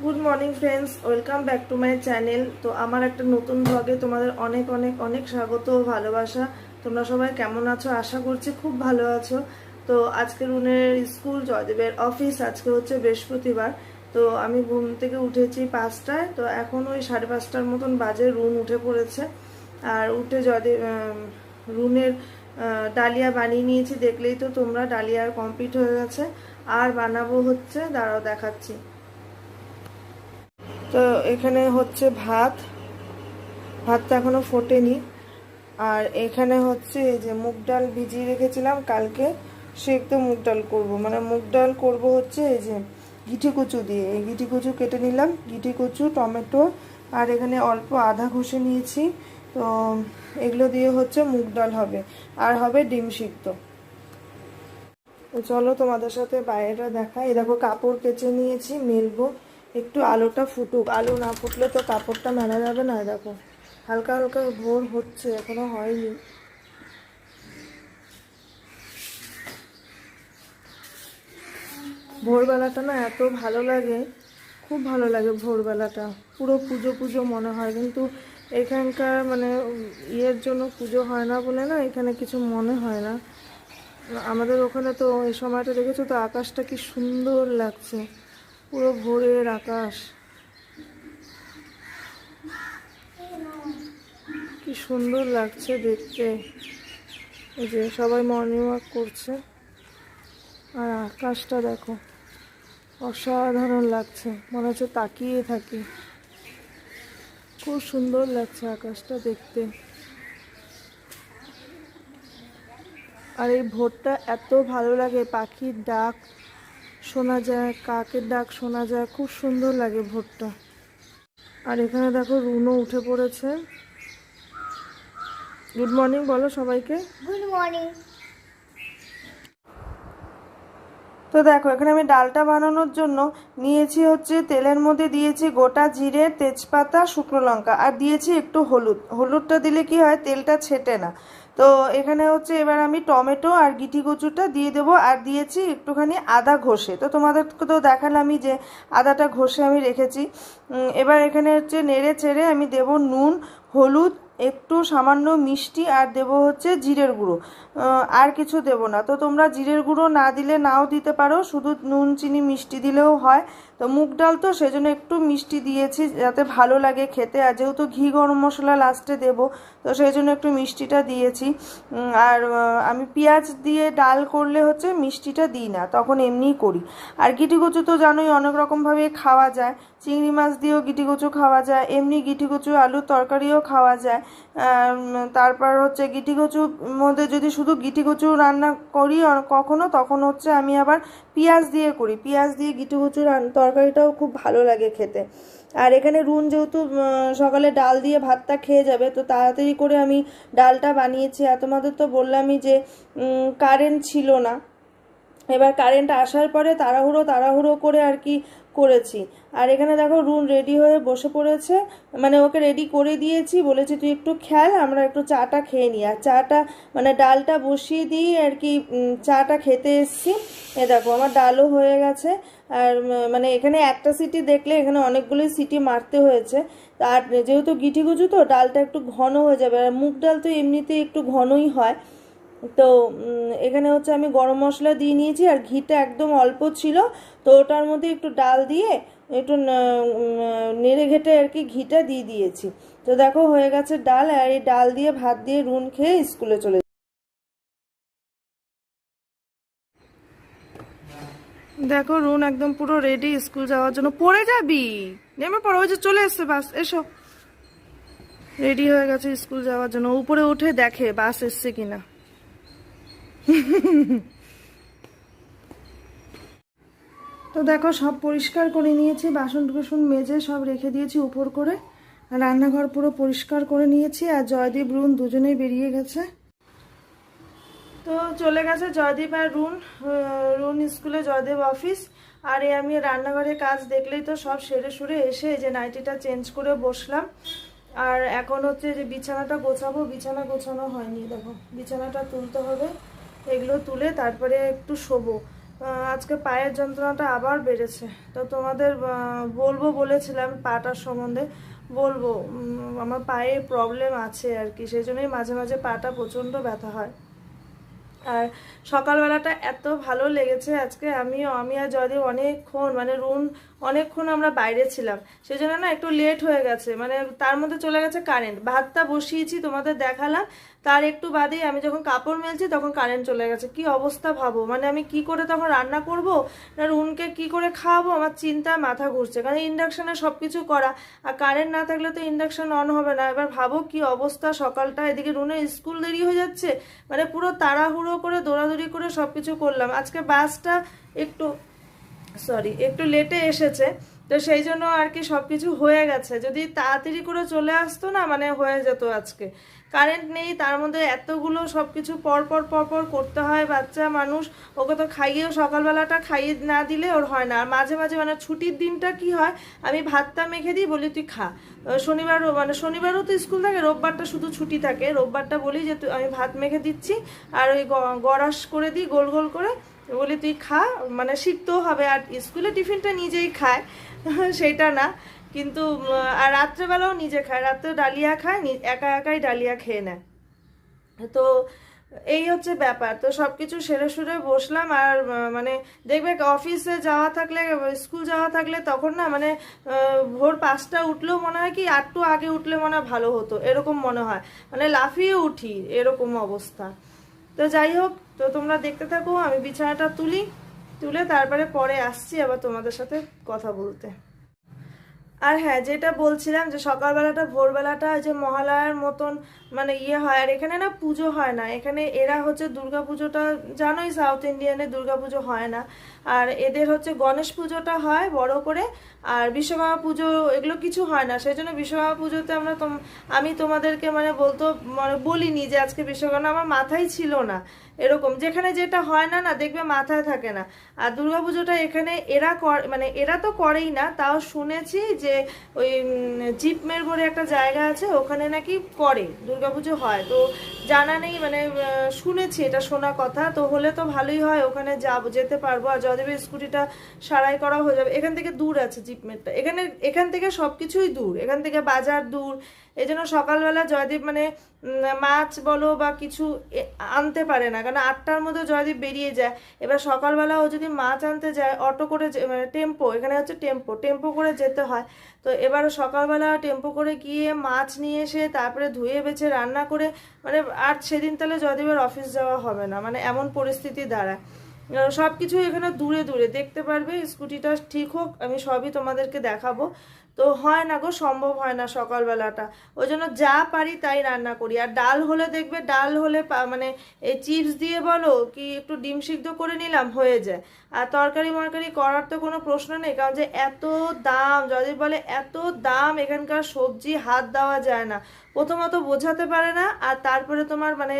Good morning friends, welcome back to my channel. তো আমার একটা নতুন ব্লগে তোমাদের অনেক অনেক অনেক স্বাগত ও ভালোবাসা। তোমরা সবাই কেমন আছো? আশা করছি খুব ভালো আছো। তো আজকে রুনের স্কুল, জয়দেবের অফিস। আজকে হচ্ছে বৃহস্পতিবার। তো আমি ঘুম থেকে উঠেছি 5টায়। তো এখন ওই 5:30টার মতন বাজে। রুন উঠে পড়েছে। আর উঠে রুনের ডালিয়া বানিয়ে নিয়েছি, দেখলেই তো তোমরা। ডালিয়া কমপ্লিট হয়ে গেছে। আর বানাবো হচ্ছে, দাঁড়াও দেখাচ্ছি। তো এখানে হচ্ছে ভাতটা এখনো ফোটেনি। আর এখানে হচ্ছে এই যে মুগ ডাল ভিজিয়ে রেখেছিলাম কালকে, সেদ্ধ মুগ ডাল করবো। মানে মুগ ডাল করবো হচ্ছে এই যে গিঠি কচু দিয়ে। এই গিঠি কচু কেটে নিলাম, গিঠি কচু, টমেটো, আর এখানে অল্প আদা ঘষে নিয়েছি। তো এগুলো দিয়ে হচ্ছে মুগ ডাল হবে। আর হবে ডিম সিদ্ধ। তো চলো তোমাদের সাথে বাইরেটা দেখাই। এই দেখো কাপড় কেচে নিয়েছি, মেলবো। একটু আলোটা ফুটুক, আলো না ফুটলে তো কাপড়টা মেলা যাবে না। দেখো হালকা হালকা ভোর হচ্ছে, এখনো হয়নি। ভোরবেলাটা না এত ভালো লাগে, খুব ভালো লাগে ভোরবেলাটা। পুরো পুজো পুজো মনে হয়। কিন্তু এখানকার মানে ইয়ের জন্য পুজো হয় না বলে না, এখানে কিছু মনে হয় না। আমাদের ওখানে তো এই সময়টা দেখেছো তো, আকাশটা কি সুন্দর লাগছে, পুরো ভোরের আকাশ, কি সুন্দর লাগছে দেখতে। এই যে সবাই মর্নিং ওয়াক করছে, আর আকাশটা দেখো, অসাধারণ লাগছে, মনে হচ্ছে তাকিয়ে থাকি। খুব সুন্দর লাগছে আকাশটা দেখতে। আর এই ভোরটা এত ভালো লাগে, পাখির ডাক শোনা যায়, কাকের ডাক শোনা যায়, খুব সুন্দর লাগে ভোরটা। আর এখানে দেখো রুনও উঠে পড়েছে। গুড মর্নিং বলো সবাইকে। Good morning. তো দেখো এখানে আমি ডালটা বানানোর জন্য নিয়েছি হচ্ছে, তেলের মধ্যে দিয়েছি গোটা জিরে, তেজপাতা, শুকনো লঙ্কা, আর দিয়েছি একটু হলুদ। হলুদটা দিলে কি হয়, তেলটা ছেটে না। তো এখানে হচ্ছে এবার আমি টমেটো আর গিঠি কচুটা দিয়ে দেবো। আর দিয়েছি একটুখানি আদা ঘষে। তো তোমাদেরকে তো দেখালামই যে আদাটা ঘষে আমি রেখেছি। এবার এখানে হচ্ছে নেড়ে চেড়ে আমি দেবো নুন, হলুদ, একটু সামান্য মিষ্টি, আর দেব হচ্ছে জিরের গুঁড়ো। আর কিছু দেব না। তো তোমরা জিরের গুঁড়ো না দিলে নাও দিতে পারো, শুধু নুন, চিনি, মিষ্টি দিলেও হয়। তো মুগ ডাল তো সেজন্য একটু মিষ্টি দিয়েছি যাতে ভালো লাগে খেতে। আর যেহেতু ঘি গরম মশলা লাস্টে দেব, তো সেই জন্য একটু মিষ্টিটা দিয়েছি। আর আমি পেঁয়াজ দিয়ে ডাল করলে হচ্ছে মিষ্টিটা দিই না, তখন এমনিই করি। আর গিঠি কচু তো জানোই অনেক রকমভাবে খাওয়া যায়। চিংড়ি মাছ দিয়েও গিঠি কচু খাওয়া যায়, এমনি গিঠি কচু আলুর তরকারিও খাওয়া যায়। তারপর হচ্ছে গিঠি কচুর মধ্যে যদি শুধু গিঠি কচু রান্না করি কখনো, তখন হচ্ছে আমি আবার পেঁয়াজ দিয়ে করি। পেঁয়াজ দিয়ে গিঠি কচুর তরকারিটাও খুব ভালো লাগে খেতে। আর এখানে রুন যেহেতু সকালে ডাল দিয়ে ভাতটা খেয়ে যাবে, তো তাড়াতাড়ি করে আমি ডালটা বানিয়েছি। আর তোমাদের তো বললামই যে কারেন্ট ছিল না। এবার কারেন্ট আসার পরে তাড়াহুড়ো তাড়াহুড়ো করে আর কি করেছি। আর এখানে দেখো রুন রেডি হয়ে বসে পড়েছে। মানে ওকে রেডি করে দিয়েছি, বলেছি তুই একটু খেল, আমরা একটু চাটা খেয়ে নিই। আর চাটা মানে ডালটা বসিয়ে দিয়ে আর কি চাটা খেতে এসছি। এ দেখো আমার ডালও হয়ে গেছে। আর মানে এখানে একটা সিটি দেখলে এখানে অনেকগুলোই সিটি মারতে হয়েছে। আর যেহেতু গিঠি কচু তো ডালটা একটু ঘন হয়ে যাবে, আর মুগ ডাল তো এমনিতেই একটু ঘনই হয়। তো এখানে হচ্ছে আমি গরম মশলা দিয়ে নিয়েছি, আর ঘিটা একদম অল্প ছিল। তো ওটার মধ্যে একটু ডাল দিয়ে একটু নেড়ে ঘেটে আর কি ঘিটা দিয়ে দিয়েছি। তো দেখো হয়ে গেছে ডাল। আর এই ডাল দিয়ে ভাত দিয়ে রুন খেয়ে স্কুলে চলে। দেখো রুন একদম পুরো রেডি স্কুল যাওয়ার জন্য। পড়ে যাবি, নেমে পড়ো। ওই যে চলে এসছে বাস, এসো। রেডি হয়ে গেছে স্কুল যাওয়ার জন্য। উপরে উঠে দেখে বাস এসছে কিনা। তো দেখো সব পরিষ্কার করে নিয়েছি, বাসন টুসন মেজে সব রেখে দিয়েছি উপর করে। আর রান্নাঘর পুরো পরিষ্কার করে নিয়েছি। আর জয়দীপ রুন দুজনেই বেরিয়ে গেছে। তো চলে গেছে জয়দীপ আর রুন। রুন স্কুলে, জয়দেব অফিস। আর এই আমি রান্নাঘরের কাজ দেখলেই তো সব সেরে সুরে এসে এই যে নাইটিটা চেঞ্জ করে বসলাম। আর এখন হচ্ছে যে বিছানাটা গোছাবো। বিছানা গোছানো হয়নি, দেখো বিছানাটা তুলতে হবে। এগুলো তুলে তারপরে একটু শোবো। আজকে পায়ের যন্ত্রণাটা আবার বেড়েছে। তো তোমাদের বলবো বলেছিলাম পাটার সম্বন্ধে, বলবো আমার পায়ে প্রবলেম আছে আর কি, সেই জন্যই মাঝে মাঝে পাটা প্রচণ্ড ব্যথা হয়। আর সকালবেলাটা এত ভালো লেগেছে আজকে, আমি আর জয়দেব অনেকক্ষণ মানে অনেকক্ষণ আমরা বাইরে ছিলাম, সেই জন্য না একটু লেট হয়ে গেছে, মানে তার মধ্যে চলে গেছে কারেন্ট। ভাতটা বসিয়েছি তোমাদের দেখালাম, তার একটু বাদেই আমি যখন কাপড় মেলছি তখন কারেন্ট চলে গেছে। কি অবস্থা ভাবো, মানে আমি কি করে তখন রান্না করব, না রুনকে কি করে খাওয়াবো, আমার চিন্তায় মাথা ঘুরছে, কারণ ইন্ডাকশনে সব কিছু করা, আর কারেন্ট না থাকলে তো ইন্ডাকশন অন হবে না। এবার ভাবো কি অবস্থা সকালটা, এদিকে রুনের স্কুল দেরি হয়ে যাচ্ছে, মানে পুরো তাড়াহুড়ো করে দৌড়াদৌড়ি করে সব কিছু করলাম। আজকে বাসটা একটু লেটে এসেছে, তো সেই জন্য আর কি সব কিছু হয়ে গেছে। যদি তাড়াতাড়ি করে চলে আসতো না, মানে হয়ে যেত আজকে। কারেন্ট নেই, তার মধ্যে এতগুলো সব কিছু পরপর করতে হয়, বাচ্চা মানুষ, ওকে তো খাইয়েও সকালবেলাটা খাইয়ে না দিলে ওর হয় না। আর মাঝে মাঝে মানে ছুটির দিনটা কি হয়, আমি ভাতটা মেখে দিই, বলি তুই খা। শনিবারও তো স্কুল থাকে, রোববারটা শুধু ছুটি থাকে, রোববারটা বলি যে আমি ভাত মেখে দিচ্ছি আর ওই গড়াস করে দিই গোল গোল করে, বলি তুই খা, মানে শিখতেও হবে। আর স্কুলে টিফিনটা নিজেই খায় সেটা না, কিন্তু আর রাত্রেবেলাও নিজে খায়, রাত্রে ডালিয়া খায়, একা একাই ডালিয়া খেয়ে নেয়। তো এই হচ্ছে ব্যাপার। তো সব কিছু সেরে সুরে বসলাম। আর মানে দেখবে অফিসে যাওয়া থাকলে, স্কুল যাওয়া থাকলে তখন না মানে ভোর 5টা উঠলেও মনে হয় কি একটু আগে উঠলে মনে হয় ভালো হতো, এরকম মনে হয়, মানে লাফিয়ে উঠি এরকম অবস্থা। তো যাই হোক, তো তোমরা দেখতে থাকো, আমি বিছানাটা তুলে তারপরে পরে আসছি আবার তোমাদের সাথে কথা বলতে। আর হ্যাঁ, যেটা বলছিলাম যে সকালবেলাটা ভোরবেলাটা যে মহালয়ার মতন মানে হয়। আর এখানে না পুজো হয় না, এখানে এরা হচ্ছে দুর্গা পুজোটা, জানোই সাউথ ইন্ডিয়ানে দুর্গা পুজো হয় না, আর এদের হচ্ছে গণেশ পুজোটা হয় বড় করে, আর বিশ্বকর্মা পুজো এগুলো কিছু হয় না। সেই জন্য বিশ্বকর্মা পুজোতে আমি তোমাদেরকে মানে বলিনি যে আজকে বিশ্বকর্মা, আমার মাথায় ছিল না এরকম, যেখানে যেটা হয় না না দেখবে মাথায় থাকে না। আর দুর্গাপুজোটা এখানে মানে এরা তো করেই না, তাও শুনেছি যে ওই জিপমের বলে একটা জায়গা আছে, ওখানে নাকি করে দুর্গাপুজো হয়। তো জানা নেই, মানে শুনেছি, এটা শোনা কথা, তো হলে তো ভালোই হয়, ওখানে যেতে পারবো। আর যদেবের স্কুটিটা সারাই করা হয়ে যাবে। এখান থেকে দূর আছে জিপমেরটা, এখান থেকে সব কিছুই দূর, এখান থেকে বাজার দূর। এই জন্য সকালবেলা জয়দীপ মানে মাছ বলো বা কিছু আনতে পারে না, কারণ 8টার মধ্যে জয়দীপ বেরিয়ে যায়। এবার সকালবেলা ও যদি মাছ আনতে যায় অটো করে, মানে টেম্পো, এখানে হচ্ছে টেম্পো করে যেতে হয়। তো এবার সকালবেলা টেম্পো করে গিয়ে মাছ নিয়ে এসে তারপরে ধুয়ে বেছে রান্না করে, মানে আর সেদিন তাহলে জয়দীপের অফিস যাওয়া হবে না, মানে এমন পরিস্থিতি দাঁড়ায়। সব কিছু এখানে দূরে দূরে দেখতে পারবে, স্কুটিটা ঠিক হোক, আমি সবই তোমাদেরকে দেখাবো। তো হয় না গো, সম্ভব হয় না সকালবেলাটা, ওই জন্য যা পারি তাই রান্না করি। আর ডাল হলে দেখবে, ডাল হলে মানে এই চিপস দিয়ে বলো কি একটু ডিম সিদ্ধ করে নিলাম, হয়ে যায়। আর তরকারি মরকারি করার তো কোনো প্রশ্ন নেই, কারণ যে এত দাম, যদি বলে এত দাম এখানকার সবজি, হাত দেওয়া যায় না। প্রথমত বোঝাতে পারে না, আর তারপরে তোমার মানে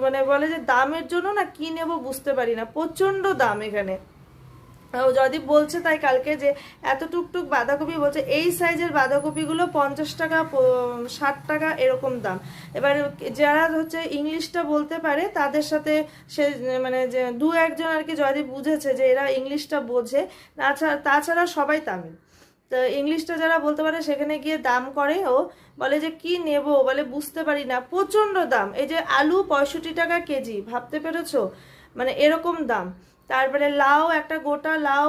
মানে বলে যে দামের জন্য না কি নেব বুঝতে পারি না, প্রচণ্ড দাম এখানে। যদি বলছে তাই কালকে যে এত টুকটুক বাঁধাকপি, বলছে এই সাইজের বাঁধাকপিগুলো 50 টাকা 60 টাকা এরকম দাম। এবার যারা হচ্ছে ইংলিশটা বলতে পারে তাদের সাথে সে মানে যে 2-1 জন আর কি জয়দীপ বুঝেছে যে এরা ইংলিশটা বোঝে, তাছাড়া সবাই তামিল। তো ইংলিশটা যারা বলতে পারে সেখানে গিয়ে দাম করে, ও বলে যে কি নেব, বলে বুঝতে পারি না, প্রচণ্ড দাম। এই যে আলু 65 টাকা কেজি, ভাবতে পেরেছো, মানে এরকম দাম। তারপরে লাউ, একটা গোটা লাউ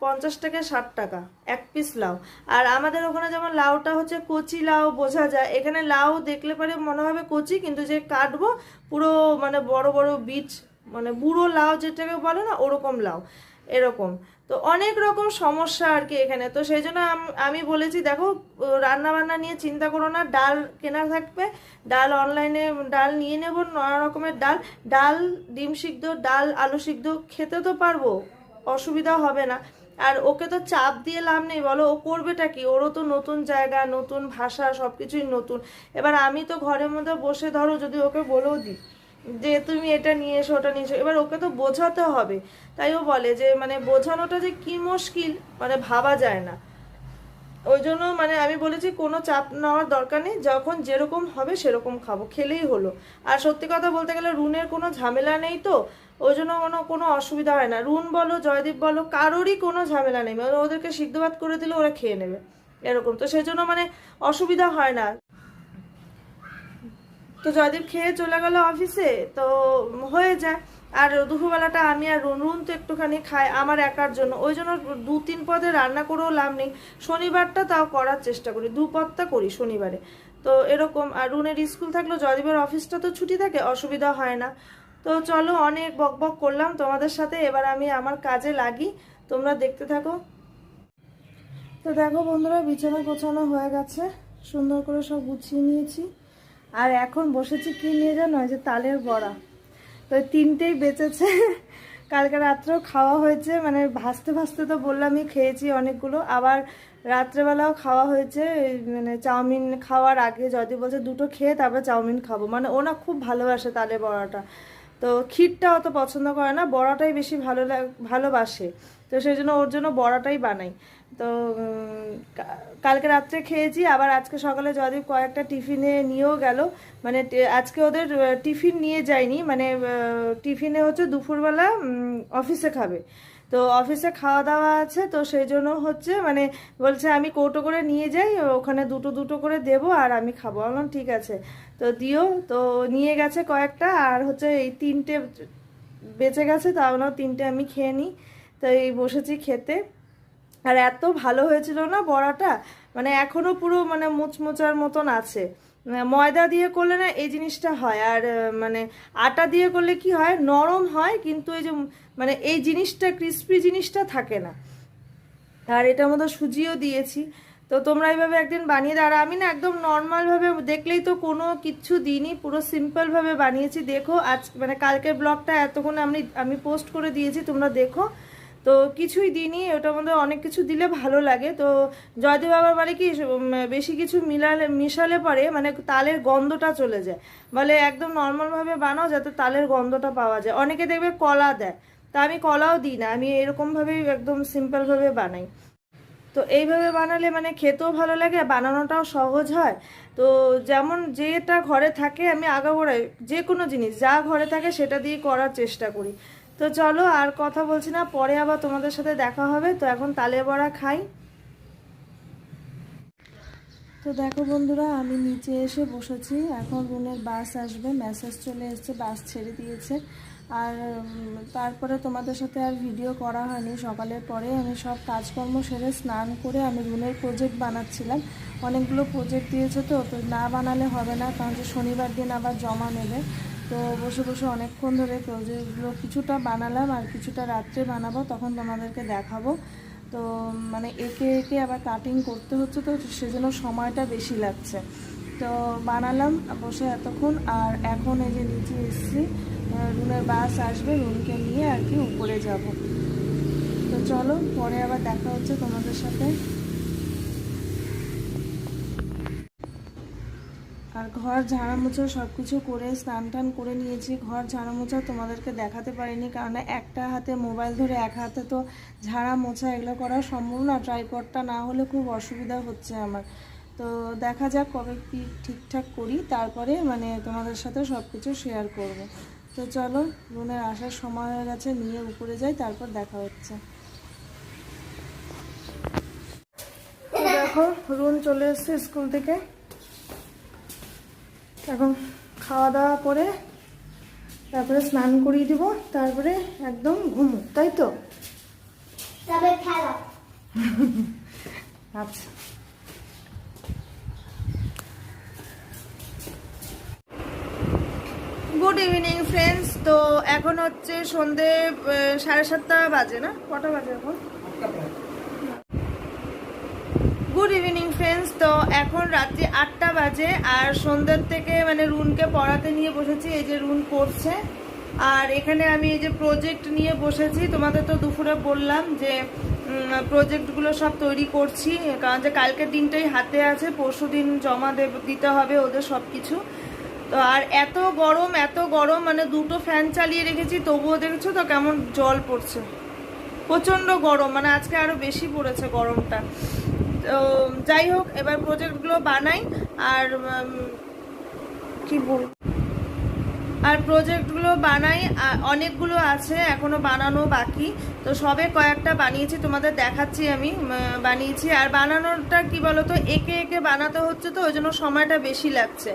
50 থেকে 60 টাকা এক পিস লাউ। আর আমাদের ওখানে যেমন লাউটা হচ্ছে কচি লাউ বোঝা যায়, এখানে লাউ দেখলে পরে মনে হবে কচি, কিন্তু যে কাটবো পুরো মানে বড় বড় বীজ, মানে বুড়ো লাউ যেটাকে বলে না, ওরকম লাউ এরকম। তো অনেক রকম সমস্যা আর কি এখানে। তো সেই জন্য আমি বলেছি দেখো, রান্না বান্না নিয়ে চিন্তা করো না, ডাল কেনা থাকবে, ডাল অনলাইনে ডাল নিয়ে নেবো, নানা রকমের ডাল ডিম সিদ্ধ, ডাল আলু সিদ্ধ খেতে তো পারবো, অসুবিধা হবে না। আর ওকে তো চাপ দিয়ে লাভ নেই, বলো ও করবেটা কি, ওরও তো নতুন জায়গা, নতুন ভাষা, সব কিছুই নতুন। এবার আমি তো ঘরের মধ্যে বসে ধরো যদি ওকে বলেও দিই যে তুমি এটা নিয়ে এসো ওটা নিয়ে এসো, এবার ওকে তো বোঝাতে হবে। তাই ও বলে যে মানে বোঝানোটা যে কি মুশকিল, মানে ভাবা যায় না। ওই জন্য মানে আমি বলেছি কোনো চাপ নেওয়ার দরকার নেই, যখন যেরকম হবে সেরকম খাবো, খেলেই হলো। আর সত্যি কথা বলতে গেলে রুনের কোনো ঝামেলা নেই তো, ওই জন্য কোনো অসুবিধা হয় না। রুন বলো জয়দীপ বলো কারোরই কোনো ঝামেলা নেই, ওদেরকে সিদ্ধ ভাত করে দিলে ওরা খেয়ে নেবে এরকম, তো সেই জন্য মানে অসুবিধা হয় না। তো জয়দীপ খেয়ে চলে গেল অফিসে, তো হয়ে যায়। আর দুপুরবেলাটা আমি আর রুন তো একটুখানি খাই আমার একার জন্য, ওই জন্য 2-3 পদে রান্না করেও লাভ নেই। শনিবারটা তাও করার চেষ্টা করি, 2 পদটা করি শনিবারে। তো এরকম, আর রুনের স্কুল থাকলেও জয়দীপের অফিসটা তো ছুটি থাকে, অসুবিধা হয় না। তো চলো, অনেক বক বক করলাম তোমাদের সাথে, এবার আমি আমার কাজে লাগি, তোমরা দেখতে থাকো। তো দেখো বন্ধুরা, বিছানা গোছানো হয়ে গেছে, সুন্দর করে সব গুছিয়ে নিয়েছি। আর এখন বসেছি কি নিয়ে জানো, যে তালের বড়া। তো 3টেই বেঁচেছে, কালকে রাত্রেও খাওয়া হয়েছে, মানে ভাজতে ভাজতে তো বললামই খেয়েছি অনেকগুলো, আবার রাত্রেবেলাও খাওয়া হয়েছে। মানে চাউমিন খাওয়ার আগে যদি বলছে 2টো খেয়ে তারপর চাউমিন খাবো, মানে ওনা খুব ভালোবাসে তালের বড়াটা। তো ক্ষীরটা অত পছন্দ করে না, বড়াটাই বেশি ভালোবাসে, তো সেই জন্য ওর জন্য বড়াটাই বানাই। তো কালকে রাত্রে খেয়েছি, আবার আজকে সকালে জয়দীপ কয়েকটা টিফিনে নিয়েও গেল। মানে আজকে ওদের টিফিন নিয়ে যায়নি, মানে টিফিনে হচ্ছে দুপুরবেলা অফিসে খাবে, তো অফিসে খাওয়া দাওয়া আছে, তো সেই জন্য হচ্ছে মানে বলছে আমি কৌটো করে নিয়ে যাই, ওখানে 2টো করে দেবো আর আমি খাবো। বললাম ঠিক আছে, তো দিও। তো নিয়ে গেছে কয়েকটা, আর হচ্ছে এই 3টে বেঁচে গেছে, তাহলে 3টে আমি খেয়ে নিই। তো এই বসেছি খেতে। আর এত ভালো হয়েছিল না বড়াটা, মানে এখনো পুরো মানে মুচমুচার মতন আছে। ময়দা দিয়ে করলে না এই জিনিসটা হয়, আর মানে আটা দিয়ে করলে কি হয়, নরম হয়, কিন্তু এই যে মানে এই জিনিসটা ক্রিস্পি জিনিসটা থাকে না। আর এটার মধ্যে সুজিও দিয়েছি। তো তোমরা এইভাবে একদিন বানিয়ে দাও। আর আমি না একদম নর্মালভাবে, দেখলেই তো কোনো কিচ্ছু দিইনি, পুরো সিম্পলভাবে বানিয়েছি। দেখো আজ মানে কালকের ব্লগটা এতক্ষণ আমি পোস্ট করে দিয়েছি, তোমরা দেখো। তো কিছুই দিইনি, ওটার মধ্যে অনেক কিছু দিলে ভালো লাগে। তো জয়দেব বাবার বাড়ি কি বেশি কিছু মিশালে পরে মানে তালের গন্ধটা চলে যায়, বলে একদম নর্মালভাবে বানাও যাতে তালের গন্ধটা পাওয়া যায়। অনেকে দেখবে কলা দেয়, তা আমি কলাও দিই না, আমি এরকমভাবেই একদম সিম্পলভাবে বানাই। তো এইভাবে বানালে মানে খেতেও ভালো লাগে, বানানোটাও সহজ হয়। তো যেমন যেটা ঘরে থাকে, আমি আগাগোড়াই যে কোনো জিনিস যা ঘরে থাকে সেটা দিয়ে করার চেষ্টা করি। তো চলো আর কথা বলছি না, পরে আবার তোমাদের সাথে দেখা হবে। তো এখন তালের বড়া খাই। তো দেখো বন্ধুরা, আমি নিচে এসে বসেছি, এখন রুনের বাস আসবে, মেসেজ চলে এসেছে, বাস ছেড়ে দিয়েছে। আর তারপরে তোমাদের সাথে আর ভিডিও করা হয়নি। সকালের পরে আমি সব কাজকর্ম সেরে স্নান করে আমি রুনের প্রজেক্ট বানাচ্ছিলাম। অনেকগুলো প্রজেক্ট দিয়েছে, তো না বানালে হবে না, কারণ যে শনিবার দিন আবার জমা নেবে। তো বসে বসে অনেকক্ষণ ধরে প্রজেক্টগুলো কিছুটা বানালাম, আর কিছুটা রাত্রে বানাবো, তখন তোমাদেরকে দেখাবো। তো মানে একে একে আবার কাটিং করতে হচ্ছে, তো সেজন্য সময়টা বেশি লাগছে। তো বানালাম বসে এতক্ষণ, আর এখন এই যে নিচে এসেছি, রুমের বাস আসবে, রুমকে নিয়ে আর কি উপরে যাব। তো চলো পরে আবার দেখা হচ্ছে তোমাদের সাথে। আর ঘর ঝাড়া মোছা সব কিছু করে স্নান টান করে নিয়েছি। ঘর ঝাড়া মোছা তোমাদেরকে দেখাতে পারিনি, কারণ একটা হাতে মোবাইল ধরে এক হাতে তো ঝাড়া মোছা এগুলো করা সম্ভব না, ট্রাইপডটা না হলে খুব অসুবিধা হচ্ছে আমার। তো দেখা যাক কবে কি ঠিকঠাক করি, তারপরে মানে তোমাদের সাথে সব কিছু শেয়ার করব। তো চলো, রুনের আসার সময় হয়ে গেছে, নিয়ে উপরে যাই, তারপর দেখা হচ্ছে। দেখো রুন চলে এসছে স্কুল থেকে, এখন খাওয়া দাওয়া করে তারপরে স্নান করিয়ে দিব, তারপরে একদম ঘুমো, তাই তো? আচ্ছা, গুড ইভিনিং ফ্রেন্ডস। তো এখন হচ্ছে সন্ধে 7:30 বাজে, না কটা বাজে এখন? Good evening friends. তো এখন রাত্রি 8টা বাজে, আর সন্ধ্যের থেকে মানে রুনকে পড়াতে নিয়ে বসেছি, এই যে রুন পড়ছে। আর এখানে আমি এই যে প্রজেক্ট নিয়ে বসেছি, তোমাদের তো দুপুরে বললাম যে প্রজেক্টগুলো সব তৈরি করছি, কারণ যে কালকের দিনটাই হাতে আছে, পরশু দিন জমা দিতে হবে ওদের সব কিছু। তো আর এত গরম, মানে 2টো ফ্যান চালিয়ে রেখেছি, তবুও দেখেছো তো কেমন জল পড়ছে, প্রচণ্ড গরম, মানে আজকে আরও বেশি পড়েছে গরমটা। তো যাই হোক, এবার প্রজেক্টগুলো বানাই। আর কি বল, আর প্রজেক্টগুলো বানাই, অনেকগুলো আছে এখনো বানানো বাকি। তো সবে কয়েকটা বানিয়েছি, তোমাদের দেখাচ্ছি আমি বানিয়েছি। আর বানানোটা কি বলতো, একে একে বানাতে হচ্ছে, তো ওই জন্য সময়টা বেশি লাগছে।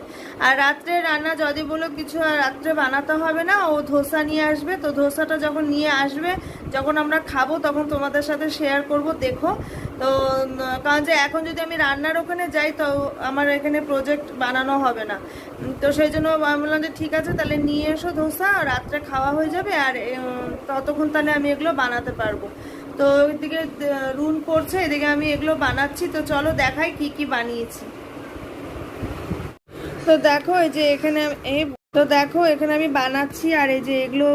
আর রাত্রে রান্না যদি বলো কিছু আর রাত্রে বানাতে হবে না, ও ধোসা নিয়ে আসবে। তো ধোসাটা যখন নিয়ে আসবে, যখন আমরা খাবো তখন তোমাদের সাথে শেয়ার করব, দেখো। তো কারণ যে এখন যদি আমি রান্নার ওখানে যাই তো আমার এখানে প্রজেক্ট বানানো হবে না। তো সেই জন্য আমি বললাম যে ঠিক আছে তাহলে নিয়ে এসো ধোসা, রাত্রে খাওয়া হয়ে যাবে, আর ততক্ষণ তাহলে আমি এগুলো বানাতে পারবো। তো ওইদিকে রুন করছে, এদিকে আমি এগুলো বানাচ্ছি। তো চলো দেখাই কি কি বানিয়েছি। তো দেখো এই যে এখানে এখানে আমি বানাচ্ছি, আর এই যে এগুলো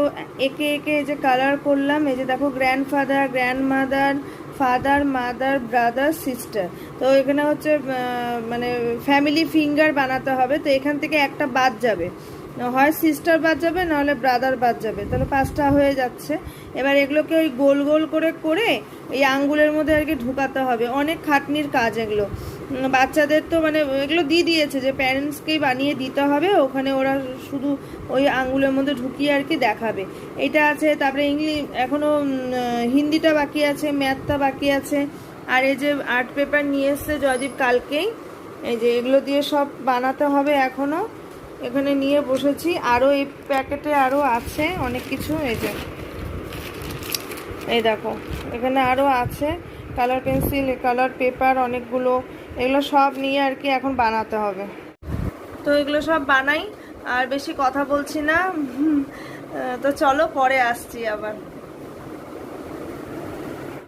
একে একে এই যে কালার করলাম। এই যে দেখো grandfather, grandmother, father, mother, brother, sister. তো এখানে হচ্ছে মানে ফ্যামিলি ফিঙ্গার বানাতে হবে। তো এখান থেকে একটা বাদ যাবে, হয় সিস্টার বাদ যাবে, নাহলে ব্রাদার বাদ যাবে। তাহলে 5টা হয়ে যাচ্ছে। এবার এগুলোকে ওই গোল গোল করে করে এই আঙ্গুলের মধ্যে আর কি ঢুকাতে হবে। অনেক খাটনির কাজ এগুলো। বাচ্চাদের তো মানে এগুলো দিয়ে দিয়েছে যে প্যারেন্টসকেই বানিয়ে দিতে হবে, ওখানে ওরা শুধু ওই আঙ্গুলের মধ্যে ঢুকিয়ে আর কি দেখাবে। এটা আছে, তারপরে এখনও হিন্দিটা বাকি আছে, ম্যাথটা বাকি আছে। আর এই যে আর্ট পেপার নিয়ে এসছে জয়দীপ কালকেই, এই যে এগুলো দিয়ে সব বানাতে হবে এখনও। এখানে নিয়ে বসেছি, আরও এই প্যাকেটে আরও আছে অনেক কিছু। এই যে এই দেখো এখানে আরও আছে কালার পেন্সিল, কালার পেপার অনেকগুলো। এগুলো সব নিয়ে আর কি এখন বানাতে হবে। তো এগুলো সব বানাই, আর বেশি কথা বলছি না। তো চলো পরে আসছি আবার।